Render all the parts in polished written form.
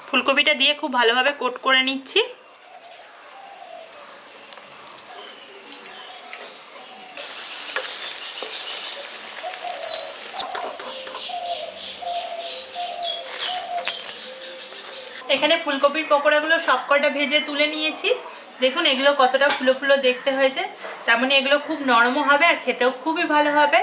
ফুলকপিটা দিয়ে খুব ভালোভাবে কোট করে নিচ্ছি। এখানে ফুলকপির পকোড়াগুলো সবকটা ভেজে তুলে নিয়েছি। দেখুন এগুলো কতটা ফুলো ফুলো দেখতে হয়েছে, তার মানে এগুলো খুব নরমও হবে আর খেতেও খুবই ভালো হবে।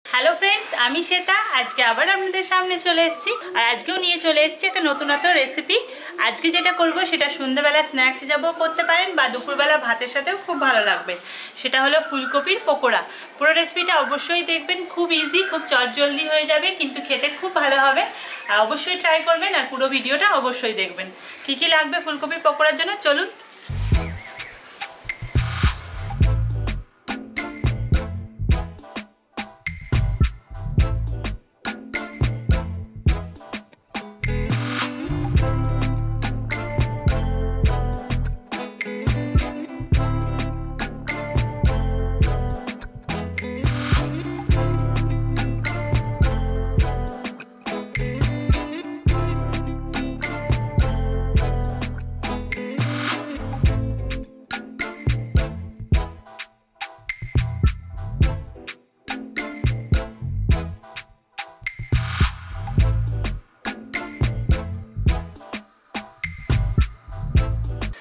হ্যালো ফ্রেন্ডস, আমি শ্বেতা। আজকে আবার আপনাদের সামনে চলে এসেছি, আর আজকেও নিয়ে চলে এসেছি একটা নতুনত্ব রেসিপি। আজকে যেটা করব সেটা সন্ধ্যাবেলা স্ন্যাক্স হিসাবেও করতে পারেন বা দুপুরবেলা ভাতের সাথেও খুব ভালো লাগবে। সেটা হলো ফুলকপির পকোড়া। পুরো রেসিপিটা অবশ্যই দেখবেন, খুব ইজি, খুব চটজলদি হয়ে যাবে, কিন্তু খেতে খুব ভালো হবে। আর অবশ্যই ট্রাই করবেন আর পুরো ভিডিওটা অবশ্যই দেখবেন। কী কী লাগবে ফুলকপির পকোড়ার জন্য চলুন।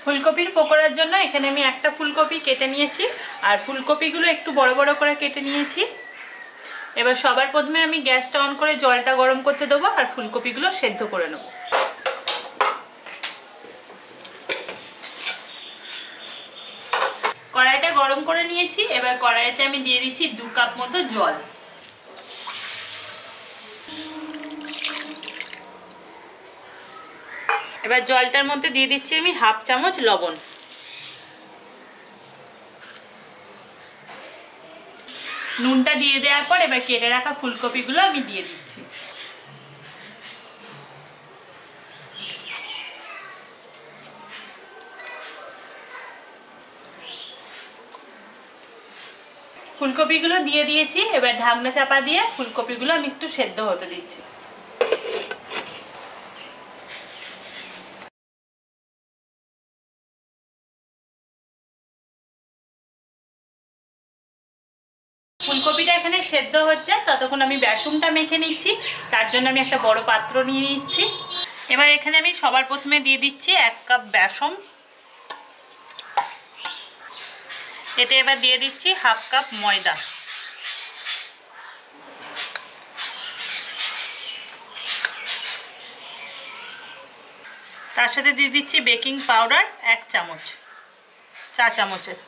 ফুলকপির পকোড়ার জন্য এখানে আমি একটা ফুলকপি কেটে নিয়েছি, আর ফুলকপিগুলো একটু বড় বড় করে কেটে নিয়েছি। এবার সবার প্রথমে আমি গ্যাসটা অন করে জলটা গরম করতে দেবো আর ফুলকপিগুলো সেদ্ধ করে নেব। কড়াইটা গরম করে নিয়েছি। এবার কড়াইতে আমি দিয়ে দিচ্ছি 2 কাপ মতো জল। এবার জলটার মধ্যে দিয়ে দিচ্ছি আমি 1/2 চামচ লবণ। নুনটা দিয়ে দেওয়ার পর এবার কেটে রাখা ফুলকপিগুলো আমি দিয়ে দিচ্ছি। ফুলকপিগুলো দিয়ে দিয়েছি। এবার ঢাকনা চাপা দিয়ে ফুলকপিগুলো আমি একটু সেদ্ধ হতে দিচ্ছি। ফুলকপিটা এখানে সেদ্ধ হচ্ছে, ততক্ষণ আমি বেসনটা মেখে নিচ্ছি। তার জন্য আমি একটা বড় পাত্র নিয়ে নিচ্ছি। এবার এখানে আমি সবার প্রথমে দিয়ে দিচ্ছি 1 কাপ বেসন। এতে এবার দিয়ে দিচ্ছি 1/2 কাপ ময়দা। তার সাথে দিয়ে দিচ্ছি বেকিং পাউডার 1 চামচ, চা চামচের।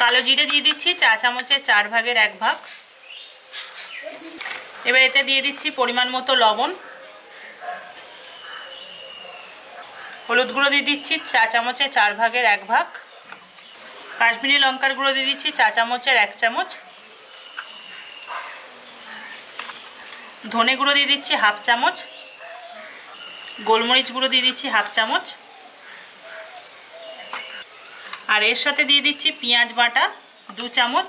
কালো জিরে দিয়ে দিচ্ছি চা চামচের 4 ভাগের 1 ভাগ। এবার এতে দিয়ে দিচ্ছি পরিমাণ মতো লবণ। হলুদ গুঁড়ো দিয়ে দিচ্ছি চা চামচের 4 ভাগের 1 ভাগ। কাশ্মীরি লঙ্কার গুঁড়ো দিয়ে দিচ্ছি চা চামচের 1 চামচ। ধনে গুঁড়ো দিয়ে দিচ্ছি 1/2 চামচ। গোলমরিচ গুঁড়ো দিয়ে দিচ্ছি 1/2 চামচ। আর এর সাথে দিয়ে দিচ্ছি পেঁয়াজ বাটা 2 চামচ।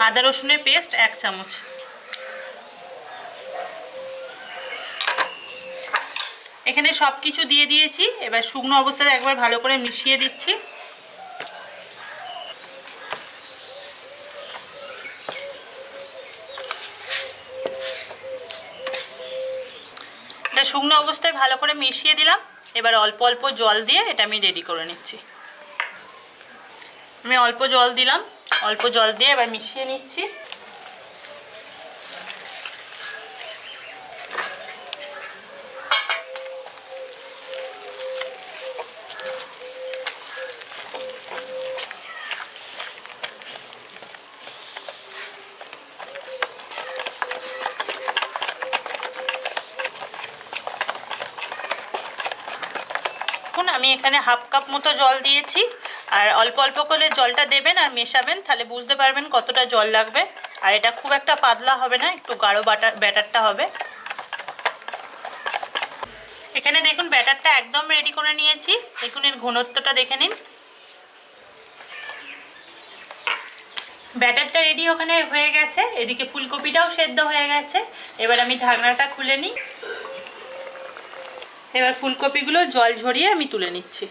আদা রসুনের পেস্ট 1 চামচ। এখানে সব কিছু দিয়ে দিয়েছি। এবার শুকনো অবস্থায় একবার ভালো করে মিশিয়ে দিচ্ছি। এটা শুকনো অবস্থায় ভালো করে মিশিয়ে দিলাম। এবার অল্প অল্প জল দিয়ে এটা আমি রেডি করে নিচ্ছি। আমি অল্প জল দিলাম, অল্প জল দিয়ে এবার মিশিয়ে নিচ্ছি। আমি এখানে 1/2 কাপ মতো জল দিয়েছি, আর অল্প অল্প করে জলটা দেবেন আর মেশাবেন, তাহলে বুঝতে পারবেন কতটা জল লাগবে। আর এটা খুব একটা পাতলা হবে না, একটু গাঢ় ব্যাটারটা হবে। এখানে দেখুন ব্যাটারটা একদম রেডি করে নিয়েছি। দেখুন এর ঘনত্বটা দেখে নিন। ব্যাটারটা রেডি ওখানে হয়ে গেছে, এদিকে ফুলকপিটাও সেদ্ধ হয়ে গেছে। এবার আমি ঢাকনাটা খুলে নিই। এবার ফুলকপিগুলো জল ঝরিয়ে আমি তুলে নিচ্ছি।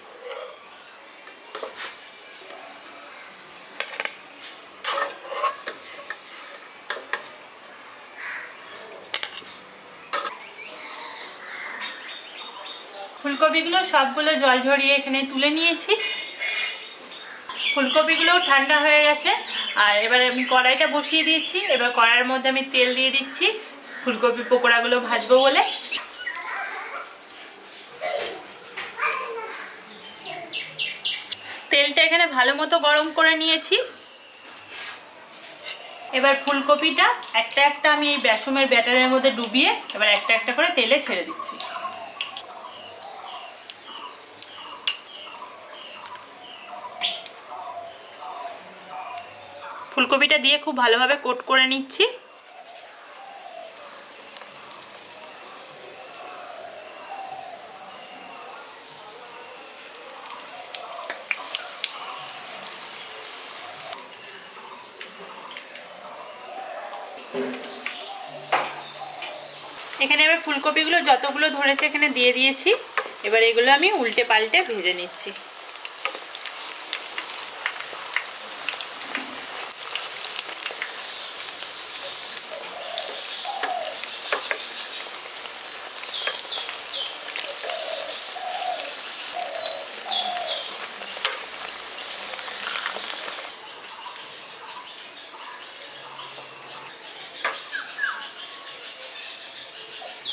ফুলকপিগুলো সবগুলো জল ঝরিয়ে এখানে তুলে নিয়েছি। ফুলকপিগুলোও ঠান্ডা হয়ে গেছে। আর এবার আমি কড়াইটা বসিয়ে দিয়েছি। এবার কড়াইয়ের মধ্যে আমি তেল দিয়ে দিচ্ছি ফুলকপি পকোড়াগুলো ভাজবো বলে। তেলটা এখানে ভালো মতো গরম করে নিয়েছি। এবার ফুলকপিটা একটা একটা আমি এই বেসমের ব্যাটারের মধ্যে ডুবিয়ে এবার একটা একটা করে তেলে ছেড়ে দিচ্ছি। ফুলকপিটা দিয়ে খুব ভালোভাবে কোট করে নিচ্ছি। এখানে এবার ফুলকপিগুলো যতগুলো ধরেছে এখানে দিয়ে দিয়েছি। এবার এগুলো আমি উল্টে পাল্টে ভেজে নিচ্ছি।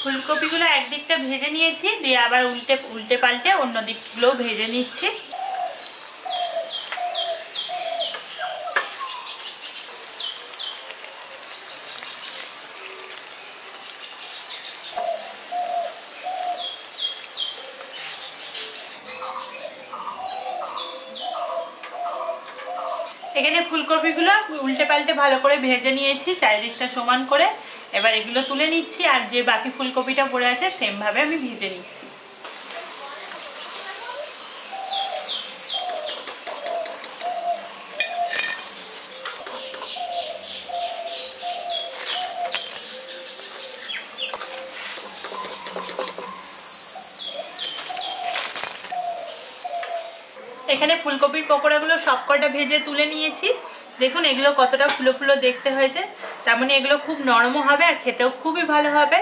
ফুলকপিগুলো একদিকটা ভেজে নিয়েছি, দিয়ে আবার উল্টে পাল্টে অন্য দিকগুলোও ভেজে নিচ্ছি। এখানে ফুলকপিগুলো উল্টে পাল্টে ভালো করে ভেজে নিয়েছি চারিদিকটা সমান করে। এবার এগুলো তুলে নিচ্ছি, আর যে বাকি ফুলকপিটা পড়ে আছে সেম ভাবে আমি ভেজে নিচ্ছি। এখানে ফুলকপির পকোড়াগুলো সবকটা ভেজে তুলে নিয়েছি। দেখুন এগুলো কতটা ফুলো ফুলো দেখতে হয়েছে, তার মানে এগুলো খুব নরমও হবে আর খেতেও খুবই ভালো হবে।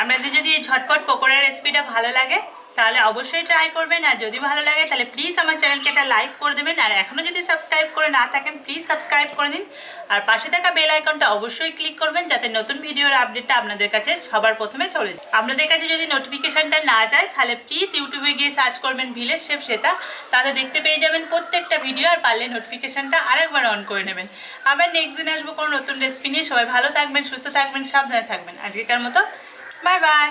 আপনাদের যদি এই ঝটপট পকোড়া রেসিপিটা ভালো লাগে তাহলে অবশ্যই ট্রাই করবেন। আর যদি ভালো লাগে তাহলে প্লিজ আমার চ্যানেলকে একটা লাইক করে দেবেন। আর এখনও যদি সাবস্ক্রাইব করে না থাকেন প্লিজ সাবস্ক্রাইব করে দিন। আর পাশে থাকা বেল আইকনটা অবশ্যই ক্লিক করবেন যাতে নতুন ভিডিওর আপডেটটা আপনাদের কাছে সবার প্রথমে চলে যায়। আপনাদের কাছে যদি নোটিফিকেশনটা না যায় তাহলে প্লিজ ইউটিউবে গিয়ে সার্চ করবেন ভিলেজ শেফ শ্বেতা, তাহলে দেখতে পেয়ে যাবেন প্রত্যেকটা ভিডিও। আর পারলে নোটিফিকেশনটা আরেকবার অন করে নেবেন। আবার নেক্সট দিন আসবো কোনো নতুন রেসিপি নিয়ে। সবাই ভালো থাকবেন, সুস্থ থাকবেন, সাবধানে থাকবেন। আজকেকার মতো বাই বাই।